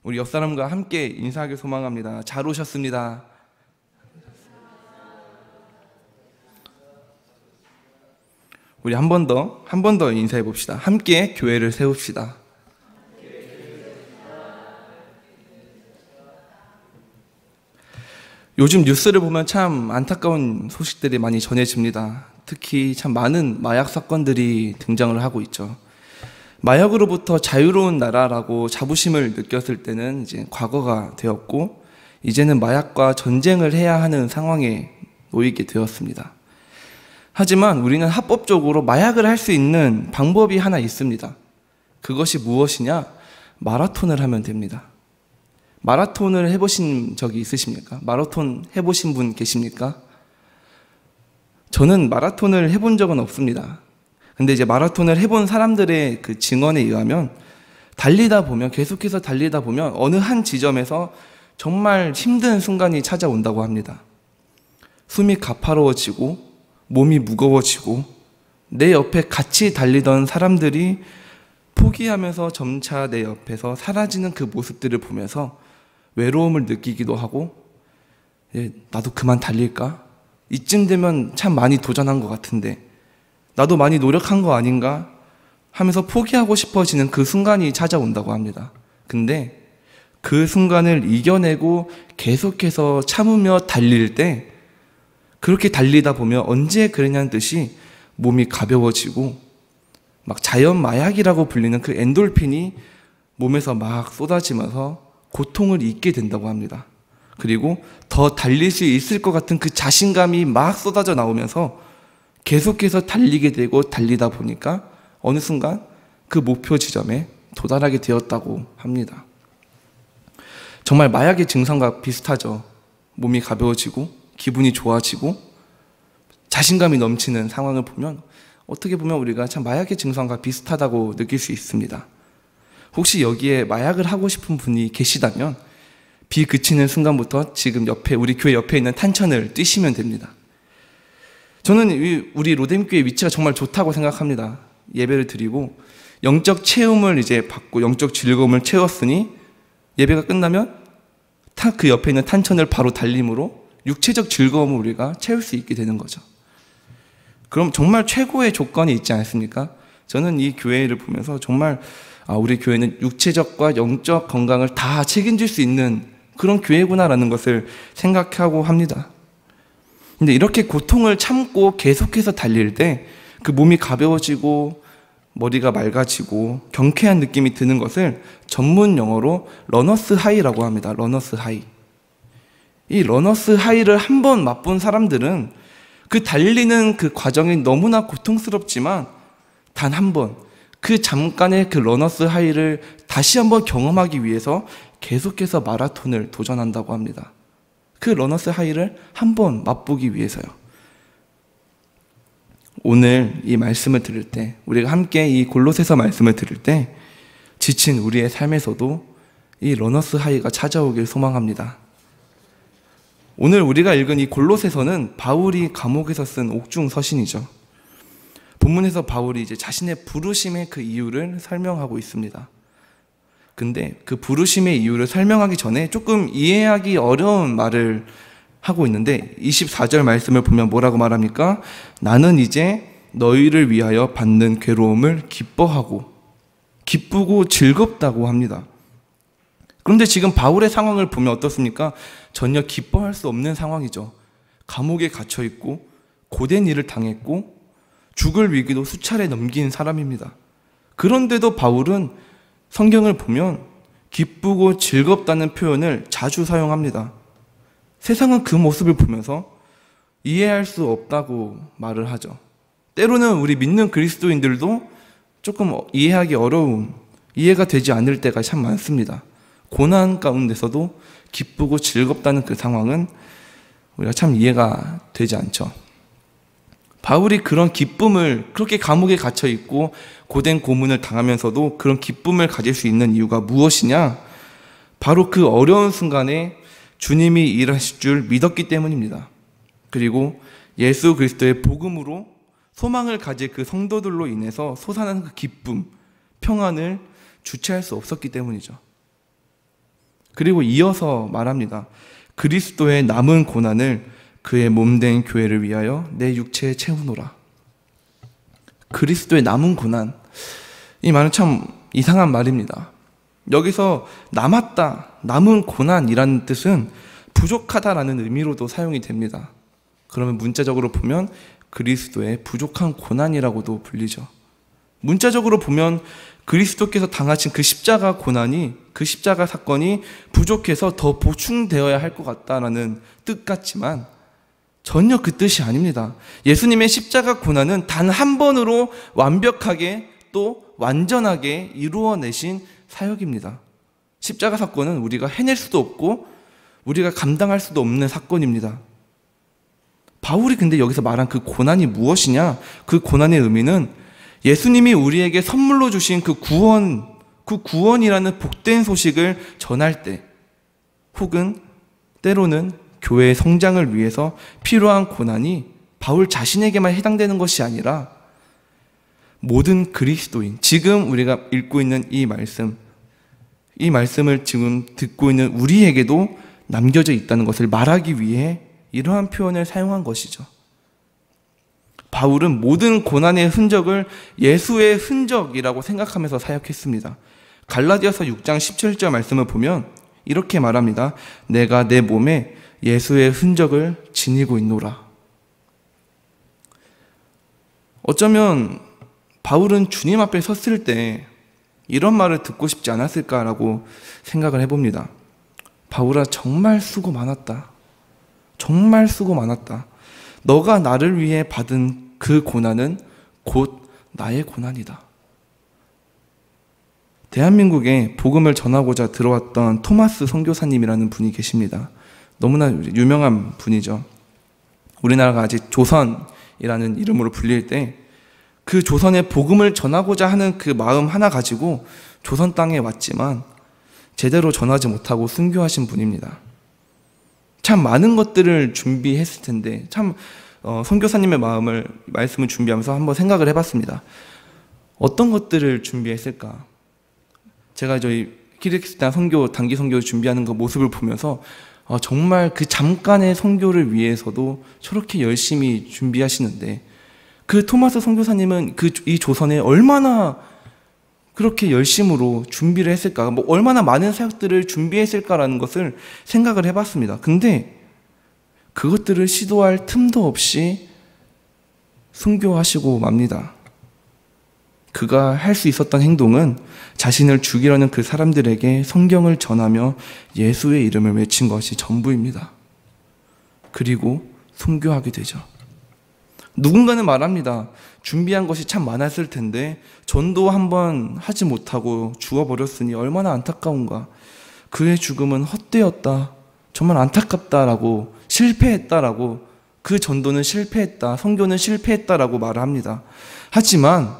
우리 옆 사람과 함께 인사하길 소망합니다. 잘 오셨습니다. 우리 한 번 더 인사해 봅시다. 함께 교회를 세웁시다. 요즘 뉴스를 보면 참 안타까운 소식들이 많이 전해집니다. 특히 참 많은 마약 사건들이 등장을 하고 있죠. 마약으로부터 자유로운 나라라고 자부심을 느꼈을 때는 이제 과거가 되었고, 이제는 마약과 전쟁을 해야 하는 상황에 놓이게 되었습니다. 하지만 우리는 합법적으로 마약을 할 수 있는 방법이 하나 있습니다. 그것이 무엇이냐? 마라톤을 하면 됩니다. 마라톤을 해보신 적이 있으십니까? 마라톤 해보신 분 계십니까? 저는 마라톤을 해본 적은 없습니다. 근데 이제 마라톤을 해본 사람들의 그 증언에 의하면 계속해서 달리다 보면 어느 한 지점에서 정말 힘든 순간이 찾아온다고 합니다. 숨이 가파로워지고 몸이 무거워지고 내 옆에 같이 달리던 사람들이 포기하면서 점차 내 옆에서 사라지는 그 모습들을 보면서 외로움을 느끼기도 하고, 나도 그만 달릴까? 이쯤 되면 참 많이 도전한 것 같은데 나도 많이 노력한 거 아닌가? 하면서 포기하고 싶어지는 그 순간이 찾아온다고 합니다. 근데 그 순간을 이겨내고 계속해서 참으며 달릴 때, 그렇게 달리다 보면 언제 그러냐는 듯이 몸이 가벼워지고 막 자연 마약이라고 불리는 그 엔돌핀이 몸에서 막 쏟아지면서 고통을 잊게 된다고 합니다. 그리고 더 달릴 수 있을 것 같은 그 자신감이 막 쏟아져 나오면서 계속해서 달리게 되고, 달리다 보니까 어느 순간 그 목표 지점에 도달하게 되었다고 합니다. 정말 마약의 증상과 비슷하죠. 몸이 가벼워지고 기분이 좋아지고 자신감이 넘치는 상황을 보면 어떻게 보면 우리가 참 마약의 증상과 비슷하다고 느낄 수 있습니다. 혹시 여기에 마약을 하고 싶은 분이 계시다면 비 그치는 순간부터 지금 우리 교회 옆에 있는 탄천을 뛰시면 됩니다. 저는 우리 로뎀교회 위치가 정말 좋다고 생각합니다. 예배를 드리고 영적 체험을 이제 받고 영적 즐거움을 채웠으니 예배가 끝나면 그 옆에 있는 탄천을 바로 달림으로 육체적 즐거움을 우리가 채울 수 있게 되는 거죠. 그럼 정말 최고의 조건이 있지 않습니까? 저는 이 교회를 보면서 정말 우리 교회는 육체적과 영적 건강을 다 책임질 수 있는 그런 교회구나라는 것을 생각하고 합니다. 근데 이렇게 고통을 참고 계속해서 달릴 때 그 몸이 가벼워지고 머리가 맑아지고 경쾌한 느낌이 드는 것을 전문 용어로 러너스 하이라고 합니다. 러너스 하이. 이 러너스 하이를 한번 맛본 사람들은 그 달리는 그 과정이 너무나 고통스럽지만 단 한 번, 그 잠깐의 그 러너스 하이를 다시 한번 경험하기 위해서 계속해서 마라톤을 도전한다고 합니다. 그 러너스 하이를 한번 맛보기 위해서요. 오늘 이 말씀을 들을 때, 우리가 함께 이 골로새서 말씀을 들을 때 지친 우리의 삶에서도 이 러너스 하이가 찾아오길 소망합니다. 오늘 우리가 읽은 이 골로새서는 바울이 감옥에서 쓴 옥중 서신이죠. 본문에서 바울이 이제 자신의 부르심의 그 이유를 설명하고 있습니다. 근데 그 부르심의 이유를 설명하기 전에 조금 이해하기 어려운 말을 하고 있는데 24절 말씀을 보면 뭐라고 말합니까? 나는 이제 너희를 위하여 받는 괴로움을 기쁘고 즐겁다고 합니다. 그런데 지금 바울의 상황을 보면 어떻습니까? 전혀 기뻐할 수 없는 상황이죠. 감옥에 갇혀 있고 고된 일을 당했고 죽을 위기도 수차례 넘긴 사람입니다. 그런데도 바울은 성경을 보면 기쁘고 즐겁다는 표현을 자주 사용합니다. 세상은 그 모습을 보면서 이해할 수 없다고 말을 하죠. 때로는 우리 믿는 그리스도인들도 조금 이해하기 어려운, 이해가 되지 않을 때가 참 많습니다. 고난 가운데서도 기쁘고 즐겁다는 그 상황은 우리가 참 이해가 되지 않죠. 바울이 그런 기쁨을, 그렇게 감옥에 갇혀 있고 고된 고문을 당하면서도 그런 기쁨을 가질 수 있는 이유가 무엇이냐? 바로 그 어려운 순간에 주님이 일하실 줄 믿었기 때문입니다. 그리고 예수 그리스도의 복음으로 소망을 가질 그 성도들로 인해서 솟아나는 그 기쁨, 평안을 주체할 수 없었기 때문이죠. 그리고 이어서 말합니다. 그리스도의 남은 고난을 그의 몸된 교회를 위하여 내 육체에 채우노라. 그리스도의 남은 고난, 이 말은 참 이상한 말입니다. 여기서 남았다, 남은 고난이라는 뜻은 부족하다라는 의미로도 사용이 됩니다. 그러면 문자적으로 보면 그리스도의 부족한 고난이라고도 불리죠. 문자적으로 보면 그리스도께서 당하신 그 십자가 고난이, 그 십자가 사건이 부족해서 더 보충되어야 할 것 같다라는 뜻 같지만 전혀 그 뜻이 아닙니다. 예수님의 십자가 고난은 단 한 번으로 완벽하게 또 완전하게 이루어내신 사역입니다. 십자가 사건은 우리가 해낼 수도 없고 우리가 감당할 수도 없는 사건입니다. 바울이 근데 여기서 말한 그 고난이 무엇이냐? 그 고난의 의미는 예수님이 우리에게 선물로 주신 그 구원이라는 복된 소식을 전할 때, 혹은 때로는 교회의 성장을 위해서 필요한 고난이 바울 자신에게만 해당되는 것이 아니라 모든 그리스도인, 지금 우리가 읽고 있는 이 말씀을 지금 듣고 있는 우리에게도 남겨져 있다는 것을 말하기 위해 이러한 표현을 사용한 것이죠. 바울은 모든 고난의 흔적을 예수의 흔적이라고 생각하면서 사역했습니다. 갈라디아서 6장 17절 말씀을 보면 이렇게 말합니다. 내가 내 몸에 예수의 흔적을 지니고 있노라. 어쩌면 바울은 주님 앞에 섰을 때 이런 말을 듣고 싶지 않았을까라고 생각을 해봅니다. 바울아, 정말 수고 많았다. 정말 수고 많았다. 너가 나를 위해 받은 그 고난은 곧 나의 고난이다. 대한민국에 복음을 전하고자 들어왔던 토마스 선교사님이라는 분이 계십니다. 너무나 유명한 분이죠. 우리나라가 아직 조선이라는 이름으로 불릴 때 그 조선에 복음을 전하고자 하는 그 마음 하나 가지고 조선 땅에 왔지만 제대로 전하지 못하고 순교하신 분입니다. 참 많은 것들을 준비했을 텐데 참 선교사님의 말씀을 준비하면서 한번 생각을 해봤습니다. 어떤 것들을 준비했을까? 제가 저희 키르기스탄 단기 선교 준비하는 그 모습을 보면서 정말 그 잠깐의 선교를 위해서도 저렇게 열심히 준비하시는데 그 토마스 선교사님은 이 조선에 얼마나 그렇게 열심으로 준비를 했을까? 얼마나 많은 사역들을 준비했을까라는 것을 생각을 해봤습니다. 근데 그것들을 시도할 틈도 없이 순교하시고 맙니다. 그가 할 수 있었던 행동은 자신을 죽이려는 그 사람들에게 성경을 전하며 예수의 이름을 외친 것이 전부입니다. 그리고 순교하게 되죠. 누군가는 말합니다. 준비한 것이 참 많았을 텐데 전도 한번 하지 못하고 죽어버렸으니 얼마나 안타까운가. 그의 죽음은 헛되었다. 정말 안타깝다라고, 실패했다라고, 그 전도는 실패했다, 선교는 실패했다라고 말을 합니다. 하지만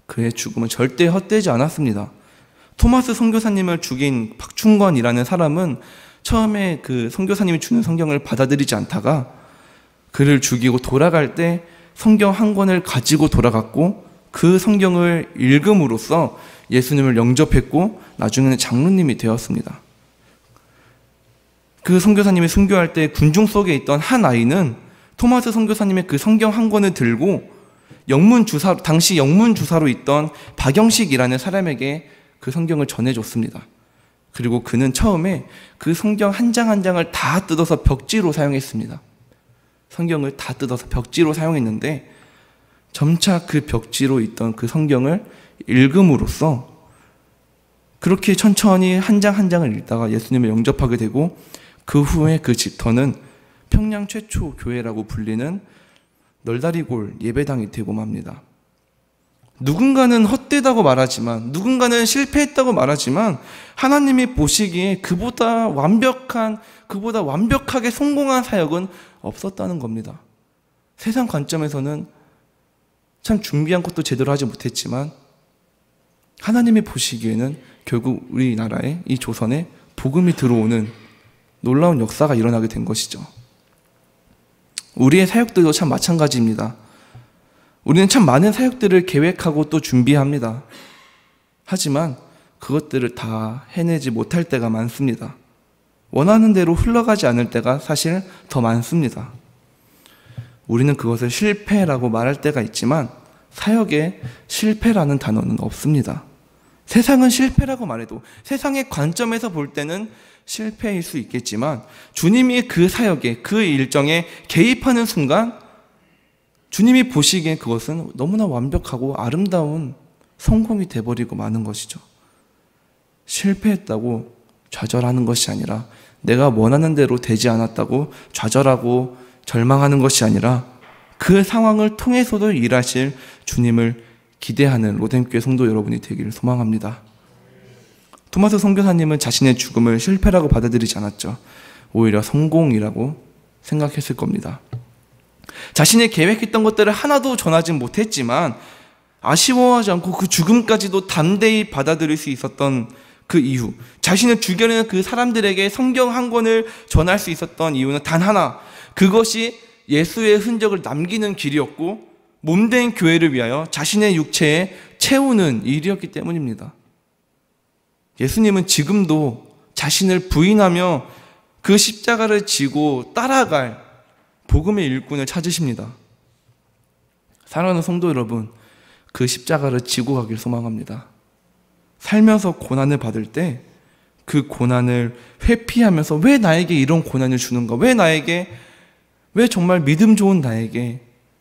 그의 죽음은 절대 헛되지 않았습니다. 토마스 선교사님을 죽인 박충권이라는 사람은 처음에 그 선교사님이 주는 성경을 받아들이지 않다가 그를 죽이고 돌아갈 때 성경 한 권을 가지고 돌아갔고 그 성경을 읽음으로써 예수님을 영접했고 나중에는 장로님이 되었습니다. 그 선교사님이 순교할 때 군중 속에 있던 한 아이는 토마스 선교사님의 그 성경 한 권을 들고 당시 영문주사로 있던 박영식이라는 사람에게 그 성경을 전해줬습니다. 그리고 그는 처음에 그 성경 한 장 한 장을 다 뜯어서 벽지로 사용했습니다. 성경을 다 뜯어서 벽지로 사용했는데 점차 그 벽지로 있던 그 성경을 읽음으로써 그렇게 천천히 한 장 한 장을 읽다가 예수님을 영접하게 되고 그 후에 그 집터는 평양 최초 교회라고 불리는 널다리골 예배당이 되고 맙니다. 누군가는 헛되다고 말하지만, 누군가는 실패했다고 말하지만 하나님이 보시기에 그보다 완벽하게 성공한 사역은 없었다는 겁니다. 세상 관점에서는 참 준비한 것도 제대로 하지 못했지만 하나님이 보시기에는 결국 우리나라에, 이 조선에 복음이 들어오는 놀라운 역사가 일어나게 된 것이죠. 우리의 사역들도 참 마찬가지입니다. 우리는 참 많은 사역들을 계획하고 또 준비합니다. 하지만 그것들을 다 해내지 못할 때가 많습니다. 원하는 대로 흘러가지 않을 때가 사실 더 많습니다. 우리는 그것을 실패라고 말할 때가 있지만 사역에 실패라는 단어는 없습니다. 세상은 실패라고 말해도 세상의 관점에서 볼 때는 실패일 수 있겠지만 주님이 그 사역에 그 일정에 개입하는 순간 주님이 보시기엔 그것은 너무나 완벽하고 아름다운 성공이 돼버리고 마는 것이죠. 실패했다고 좌절하는 것이 아니라 내가 원하는 대로 되지 않았다고 좌절하고 절망하는 것이 아니라 그 상황을 통해서도 일하실 주님을 기대하는 로뎀교회 성도 여러분이 되기를 소망합니다. 토마스 선교사님은 자신의 죽음을 실패라고 받아들이지 않았죠. 오히려 성공이라고 생각했을 겁니다. 자신이 계획했던 것들을 하나도 전하지 못했지만 아쉬워하지 않고 그 죽음까지도 담대히 받아들일 수 있었던 그 이유, 자신을 죽여내는 그 사람들에게 성경 한 권을 전할 수 있었던 이유는 단 하나, 그것이 예수의 흔적을 남기는 길이었고 몸된 교회를 위하여 자신의 육체에 채우는 일이었기 때문입니다. 예수님은 지금도 자신을 부인하며 그 십자가를 지고 따라갈 복음의 일꾼을 찾으십니다. 사랑하는 성도 여러분, 그 십자가를 지고 가길 소망합니다. 살면서 고난을 받을 때 그 고난을 회피하면서 왜 나에게 이런 고난을 주는가? 왜 정말 믿음 좋은 나에게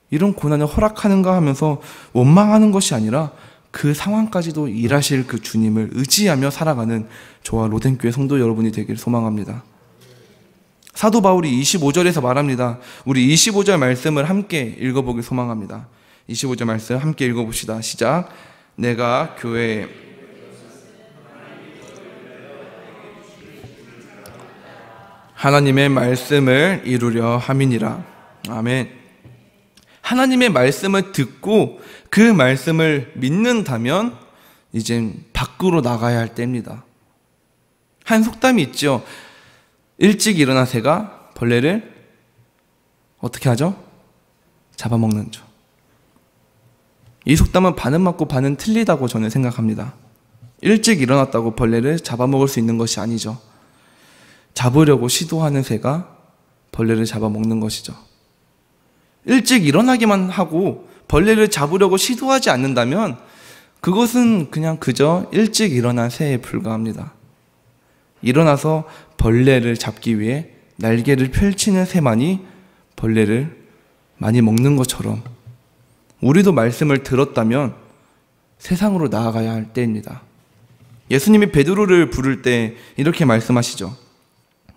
이런 고난을 허락하는가 하면서 원망하는 것이 아니라 그 상황까지도 일하실 그 주님을 의지하며 살아가는 저와 로뎀교회 성도 여러분이 되길 소망합니다. 사도 바울이 25절에서 말합니다. 우리 25절 말씀을 함께 읽어보길 소망합니다. 25절 말씀 함께 읽어봅시다. 시작. 내가 교회에 하나님의 말씀을 이루려 함이니라. 아멘. 하나님의 말씀을 듣고 그 말씀을 믿는다면 이젠 밖으로 나가야 할 때입니다. 한 속담이 있죠. 일찍 일어난 새가 벌레를 어떻게 하죠? 잡아먹는 죠. 이 속담은 반은 맞고 반은 틀리다고 저는 생각합니다. 일찍 일어났다고 벌레를 잡아먹을 수 있는 것이 아니죠. 잡으려고 시도하는 새가 벌레를 잡아먹는 것이죠. 일찍 일어나기만 하고 벌레를 잡으려고 시도하지 않는다면 그것은 그저 일찍 일어난 새에 불과합니다. 일어나서 벌레를 잡기 위해 날개를 펼치는 새만이 벌레를 많이 먹는 것처럼 우리도 말씀을 들었다면 세상으로 나아가야 할 때입니다. 예수님이 베드로를 부를 때 이렇게 말씀하시죠.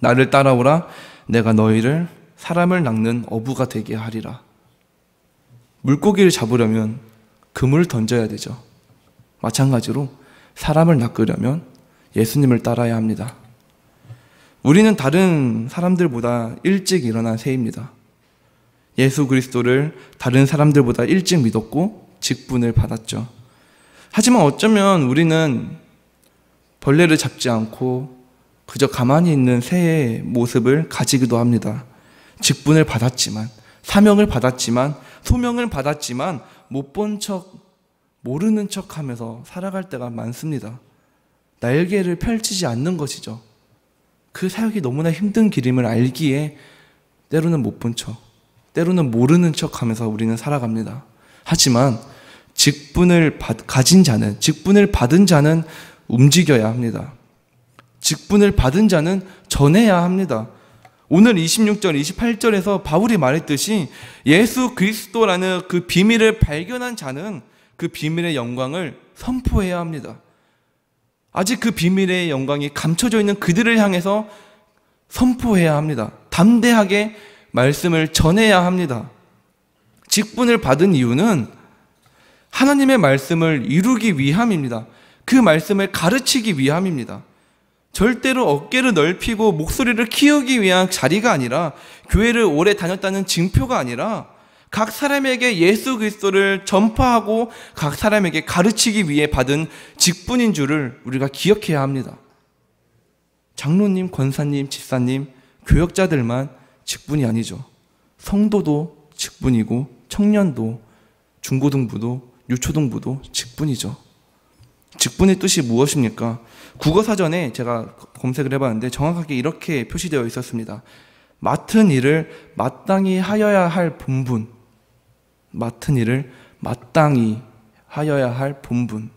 나를 따라오라. 내가 너희를 사람을 낚는 어부가 되게 하리라. 물고기를 잡으려면 그물을 던져야 되죠. 마찬가지로 사람을 낚으려면 예수님을 따라야 합니다. 우리는 다른 사람들보다 일찍 일어난 새입니다. 예수 그리스도를 다른 사람들보다 일찍 믿었고 직분을 받았죠. 하지만 어쩌면 우리는 벌레를 잡지 않고 그저 가만히 있는 새의 모습을 가지기도 합니다. 직분을 받았지만, 사명을 받았지만, 소명을 받았지만 못 본 척, 모르는 척 하면서 살아갈 때가 많습니다. 날개를 펼치지 않는 것이죠. 그 사역이 너무나 힘든 길임을 알기에 때로는 못 본 척, 때로는 모르는 척 하면서 우리는 살아갑니다. 하지만 직분을 가진 자는, 직분을 받은 자는 움직여야 합니다. 직분을 받은 자는 전해야 합니다. 오늘 26절, 28절에서 바울이 말했듯이 예수 그리스도라는 그 비밀을 발견한 자는 그 비밀의 영광을 선포해야 합니다. 아직 그 비밀의 영광이 감춰져 있는 그들을 향해서 선포해야 합니다. 담대하게 말씀을 전해야 합니다. 직분을 받은 이유는 하나님의 말씀을 이루기 위함입니다. 그 말씀을 가르치기 위함입니다. 절대로 어깨를 넓히고 목소리를 키우기 위한 자리가 아니라, 교회를 오래 다녔다는 징표가 아니라 각 사람에게 예수 그리스도를 전파하고 각 사람에게 가르치기 위해 받은 직분인 줄을 우리가 기억해야 합니다. 장로님, 권사님, 집사님, 교역자들만 직분이 아니죠. 성도도 직분이고 청년도, 중고등부도, 유초등부도 직분이죠. 직분의 뜻이 무엇입니까? 국어사전에 제가 검색을 해봤는데 정확하게 이렇게 표시되어 있었습니다. 맡은 일을 마땅히 하여야 할 본분. 맡은 일을 마땅히 하여야 할 본분.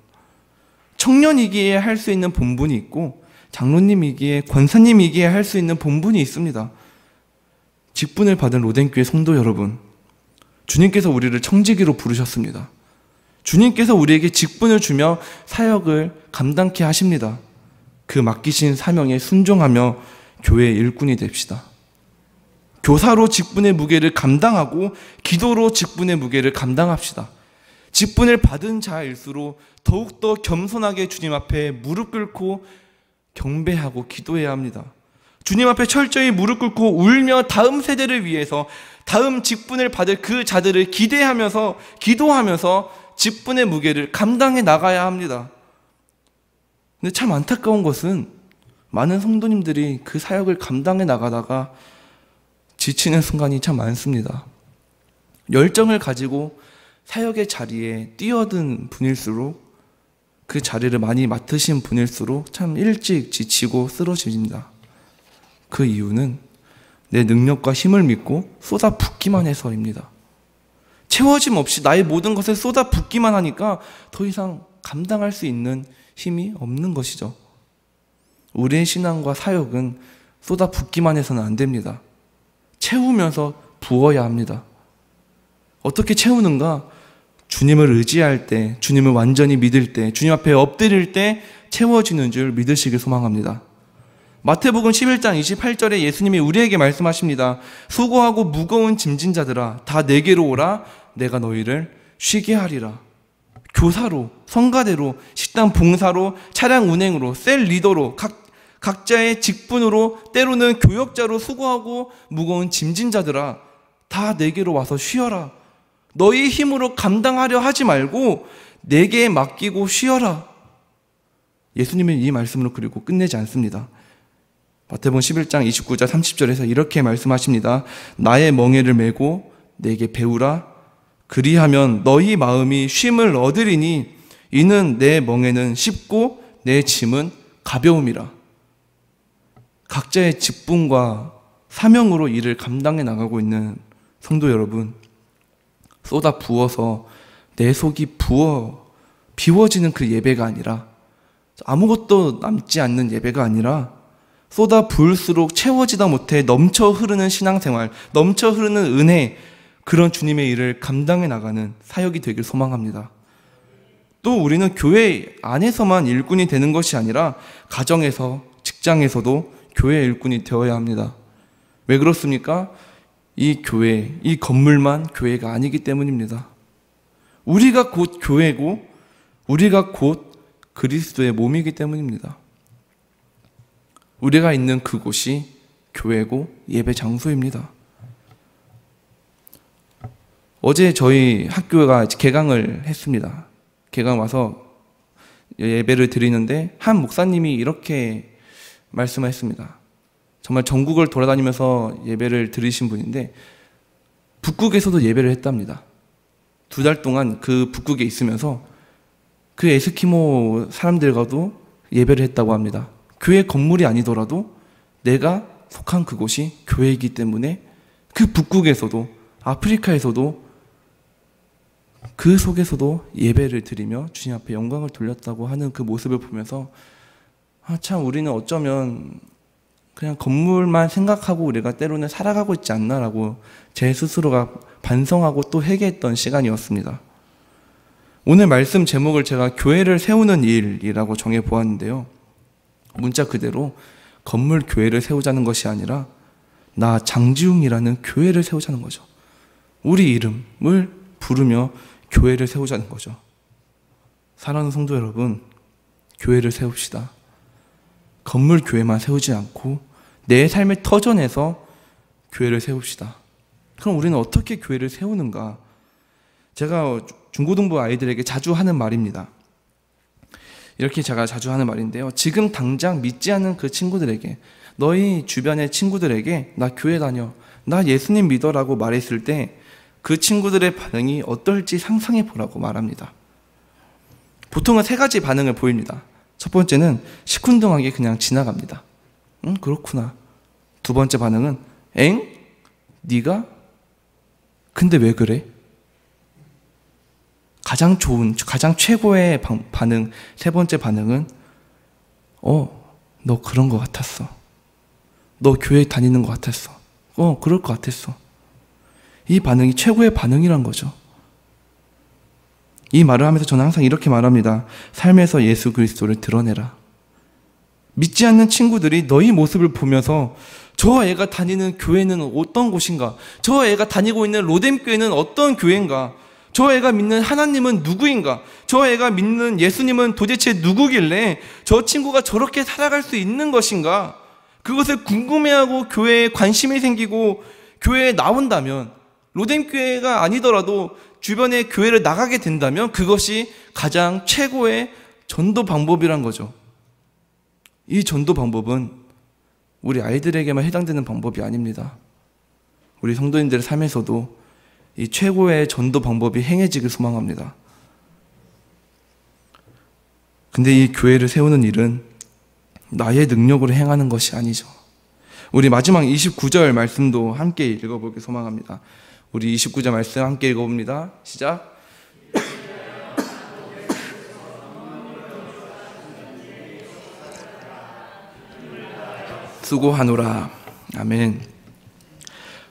청년이기에 할 수 있는 본분이 있고 장로님이기에, 권사님이기에 할 수 있는 본분이 있습니다. 직분을 받은 로덴교회 성도 여러분, 주님께서 우리를 청지기로 부르셨습니다. 주님께서 우리에게 직분을 주며 사역을 감당케 하십니다. 그 맡기신 사명에 순종하며 교회의 일꾼이 됩시다. 교사로 직분의 무게를 감당하고 기도로 직분의 무게를 감당합시다. 직분을 받은 자일수록 더욱더 겸손하게 주님 앞에 무릎 꿇고 경배하고 기도해야 합니다. 주님 앞에 철저히 무릎 꿇고 울며 다음 세대를 위해서, 다음 직분을 받을 그 자들을 기대하면서 기도하면서 직분의 무게를 감당해 나가야 합니다. 근데 참 안타까운 것은 많은 성도님들이 그 사역을 감당해 나가다가 지치는 순간이 참 많습니다. 열정을 가지고 사역의 자리에 뛰어든 분일수록, 그 자리를 많이 맡으신 분일수록 참 일찍 지치고 쓰러집니다. 그 이유는 내 능력과 힘을 믿고 쏟아붓기만 해서입니다. 채워짐 없이 나의 모든 것을 쏟아붓기만 하니까 더 이상 감당할 수 있는 힘이 없는 것이죠. 우리의 신앙과 사역은 쏟아붓기만 해서는 안 됩니다. 채우면서 부어야 합니다. 어떻게 채우는가? 주님을 의지할 때, 주님을 완전히 믿을 때, 주님 앞에 엎드릴 때 채워지는 줄 믿으시길 소망합니다. 마태복음 11장 28절에 예수님이 우리에게 말씀하십니다. 수고하고 무거운 짐진 자들아, 다 내게로 오라. 내가 너희를 쉬게 하리라. 교사로, 성가대로, 식당 봉사로, 차량 운행으로, 셀 리더로, 각자의 직분으로, 때로는 교역자로 수고하고 무거운 짐진 자들아, 다 내게로 와서 쉬어라. 너희 힘으로 감당하려 하지 말고 내게 맡기고 쉬어라. 예수님은 이 말씀으로 그리고 끝내지 않습니다. 마태복음 11장 29절 30절에서 이렇게 말씀하십니다. 나의 멍에를 메고 내게 배우라. 그리하면 너희 마음이 쉼을 얻으리니 이는 내 멍에는 쉽고 내 짐은 가벼움이라. 각자의 직분과 사명으로 일을 감당해 나가고 있는 성도 여러분, 쏟아 부어서 내 속이 비워지는 그 예배가 아니라, 아무것도 남지 않는 예배가 아니라 쏟아 부을수록 채워지다 못해 넘쳐 흐르는 신앙생활, 넘쳐 흐르는 은혜, 그런 주님의 일을 감당해 나가는 사역이 되길 소망합니다. 또 우리는 교회 안에서만 일꾼이 되는 것이 아니라 가정에서, 직장에서도 교회 일꾼이 되어야 합니다. 왜 그렇습니까? 이 교회, 이 건물만 교회가 아니기 때문입니다. 우리가 곧 교회고 우리가 곧 그리스도의 몸이기 때문입니다. 우리가 있는 그곳이 교회고 예배 장소입니다. 어제 저희 학교가 개강을 했습니다. 개강 와서 예배를 드리는데 한 목사님이 이렇게 말씀하셨습니다. 정말 전국을 돌아다니면서 예배를 드리신 분인데 북극에서도 예배를 했답니다. 2달 동안 그 북극에 있으면서 그 에스키모 사람들과도 예배를 했다고 합니다. 교회 건물이 아니더라도 내가 속한 그곳이 교회이기 때문에 그 북극에서도, 아프리카에서도, 그 속에서도 예배를 드리며 주님 앞에 영광을 돌렸다고 하는 그 모습을 보면서 참 우리는 어쩌면 그냥 건물만 생각하고 우리가 때로는 살아가고 있지 않나라고 제 스스로가 반성하고 또 회개했던 시간이었습니다. 오늘 말씀 제목을 제가 교회를 세우는 일이라고 정해보았는데요. 문자 그대로 건물 교회를 세우자는 것이 아니라 나 장지웅이라는 교회를 세우자는 거죠. 우리 이름을 부르며 교회를 세우자는 거죠. 사랑하는 성도 여러분, 교회를 세웁시다. 건물 교회만 세우지 않고 내 삶의 터전에서 교회를 세웁시다. 그럼 우리는 어떻게 교회를 세우는가? 제가 중고등부 아이들에게 자주 하는 말입니다. 이렇게 제가 자주 하는 말인데요. 지금 당장 믿지 않는 그 친구들에게, 너희 주변의 친구들에게 나 교회 다녀, 나 예수님 믿어라고 말했을 때 그 친구들의 반응이 어떨지 상상해 보라고 말합니다. 보통은 세 가지 반응을 보입니다. 첫 번째는 시큰둥하게 그냥 지나갑니다. 그렇구나. 두 번째 반응은 엥? 네가? 근데 왜 그래? 가장 최고의 반응, 세 번째 반응은 너 그런 것 같았어. 너 교회 다니는 것 같았어. 그럴 것 같았어. 이 반응이 최고의 반응이란 거죠. 이 말을 하면서 저는 항상 이렇게 말합니다. 삶에서 예수 그리스도를 드러내라. 믿지 않는 친구들이 너희 모습을 보면서 저 애가 다니는 교회는 어떤 곳인가? 저 애가 다니고 있는 로뎀교회는 어떤 교회인가? 저 애가 믿는 하나님은 누구인가? 저 애가 믿는 예수님은 도대체 누구길래 저 친구가 저렇게 살아갈 수 있는 것인가? 그것을 궁금해하고 교회에 관심이 생기고 교회에 나온다면, 로뎀교회가 아니더라도 주변에 교회를 나가게 된다면 그것이 가장 최고의 전도 방법이란 거죠. 이 전도 방법은 우리 아이들에게만 해당되는 방법이 아닙니다. 우리 성도님들의 삶에서도 이 최고의 전도 방법이 행해지길 소망합니다. 근데 이 교회를 세우는 일은 나의 능력으로 행하는 것이 아니죠. 우리 마지막 29절 말씀도 함께 읽어보길 소망합니다. 우리 29절 말씀 함께 읽어봅니다. 시작. 수고하노라. 아멘.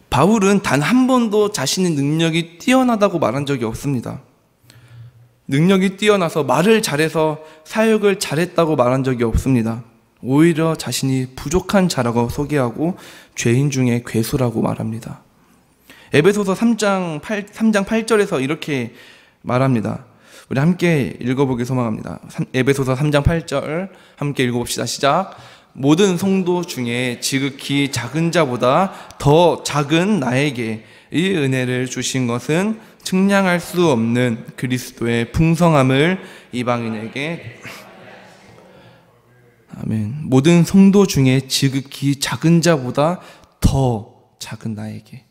바울은 단 한 번도 자신의 능력이 뛰어나다고 말한 적이 없습니다. 능력이 뛰어나서 말을 잘해서 사역을 잘했다고 말한 적이 없습니다. 오히려 자신이 부족한 자라고 소개하고 죄인 중에 괴수라고 말합니다. 에베소서 3장 8절에서 이렇게 말합니다. 우리 함께 읽어보길 소망합니다. 에베소서 3장 8절 함께 읽어봅시다. 시작. 모든 성도 중에 지극히 작은 자보다 더 작은 나에게 이 은혜를 주신 것은 측량할 수 없는 그리스도의 풍성함을 이방인에게. 아멘. 모든 성도 중에 지극히 작은 자보다 더 작은 나에게.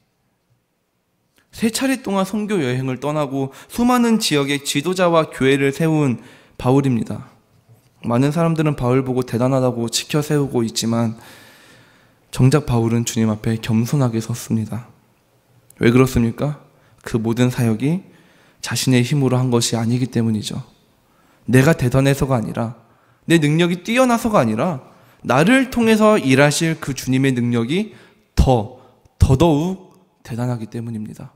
세 차례 동안 선교 여행을 떠나고 수많은 지역의 지도자와 교회를 세운 바울입니다. 많은 사람들은 바울 보고 대단하다고 지켜 세우고 있지만 정작 바울은 주님 앞에 겸손하게 섰습니다. 왜 그렇습니까? 그 모든 사역이 자신의 힘으로 한 것이 아니기 때문이죠. 내가 대단해서가 아니라, 내 능력이 뛰어나서가 아니라 나를 통해서 일하실 그 주님의 능력이 더더욱 대단하기 때문입니다.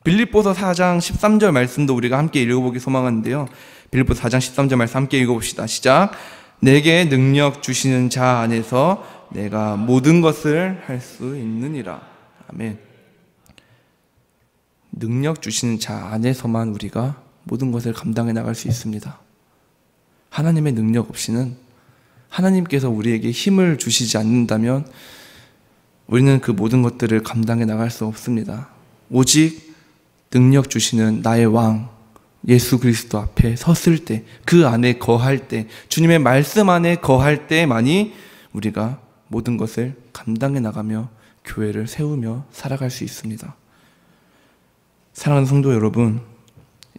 빌립보서 4장 13절 말씀도 우리가 함께 읽어보기 소망하는데요. 빌립보서 4장 13절 말씀 함께 읽어봅시다. 시작. 내게 능력 주시는 자 안에서 내가 모든 것을 할 수 있느니라. 아멘. 능력 주시는 자 안에서만 우리가 모든 것을 감당해 나갈 수 있습니다. 하나님의 능력 없이는, 하나님께서 우리에게 힘을 주시지 않는다면 우리는 그 모든 것들을 감당해 나갈 수 없습니다. 오직 능력 주시는 나의 왕 예수 그리스도 앞에 섰을 때, 그 안에 거할 때, 주님의 말씀 안에 거할 때만이 우리가 모든 것을 감당해 나가며 교회를 세우며 살아갈 수 있습니다. 사랑하는 성도 여러분,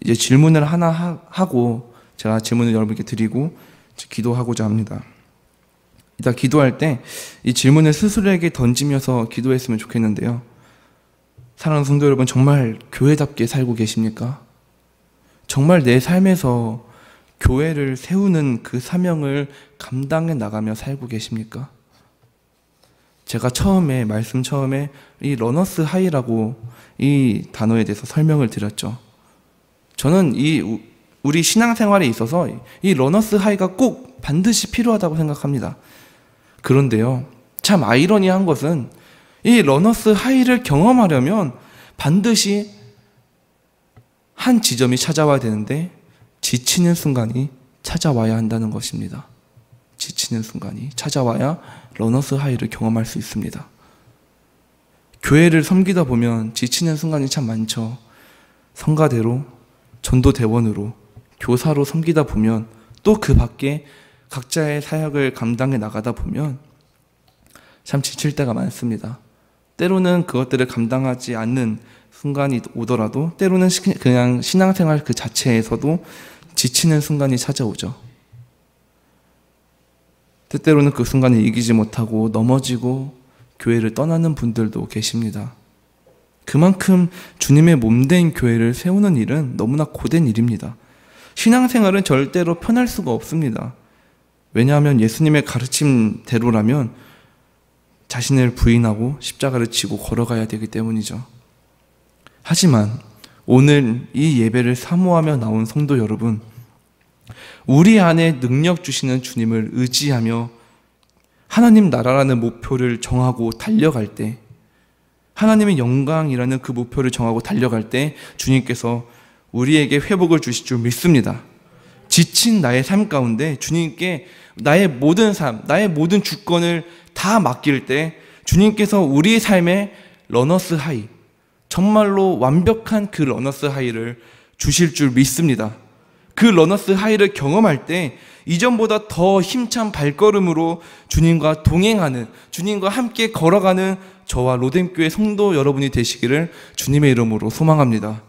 이제 질문을 하나 하고 제가 질문을 여러분께 드리고 기도하고자 합니다. 이따 기도할 때 이 질문을 스스로에게 던지면서 기도했으면 좋겠는데요. 사랑하는 성도 여러분, 정말 교회답게 살고 계십니까? 정말 내 삶에서 교회를 세우는 그 사명을 감당해 나가며 살고 계십니까? 제가 말씀 처음에 이 러너스 하이라고 이 단어에 대해서 설명을 드렸죠. 저는 우리 신앙생활에 있어서 이 러너스 하이가 꼭 반드시 필요하다고 생각합니다. 그런데요, 참 아이러니한 것은 이 러너스 하이를 경험하려면 반드시 한 지점이 찾아와야 되는데 지치는 순간이 찾아와야 한다는 것입니다. 지치는 순간이 찾아와야 러너스 하이를 경험할 수 있습니다. 교회를 섬기다 보면 지치는 순간이 참 많죠. 성가대로, 전도대원으로, 교사로 섬기다 보면, 또 그 밖에 각자의 사역을 감당해 나가다 보면 참 지칠 때가 많습니다. 때로는 그것들을 감당하지 않는 순간이 오더라도, 때로는 그냥 신앙생활 그 자체에서도 지치는 순간이 찾아오죠. 때때로는 그 순간을 이기지 못하고 넘어지고 교회를 떠나는 분들도 계십니다. 그만큼 주님의 몸된 교회를 세우는 일은 너무나 고된 일입니다. 신앙생활은 절대로 편할 수가 없습니다. 왜냐하면 예수님의 가르침대로라면 자신을 부인하고 십자가를 지고 걸어가야 되기 때문이죠. 하지만 오늘 이 예배를 사모하며 나온 성도 여러분, 우리 안에 능력 주시는 주님을 의지하며 하나님 나라라는 목표를 정하고 달려갈 때, 하나님의 영광이라는 그 목표를 정하고 달려갈 때 주님께서 우리에게 회복을 주실 줄 믿습니다. 지친 나의 삶 가운데 주님께 나의 모든 삶, 나의 모든 주권을 다 맡길 때 주님께서 우리의 삶에 러너스 하이, 정말로 완벽한 그 러너스 하이를 주실 줄 믿습니다. 그 러너스 하이를 경험할 때 이전보다 더 힘찬 발걸음으로 주님과 동행하는, 주님과 함께 걸어가는 저와 로뎀교회 성도 여러분이 되시기를 주님의 이름으로 소망합니다.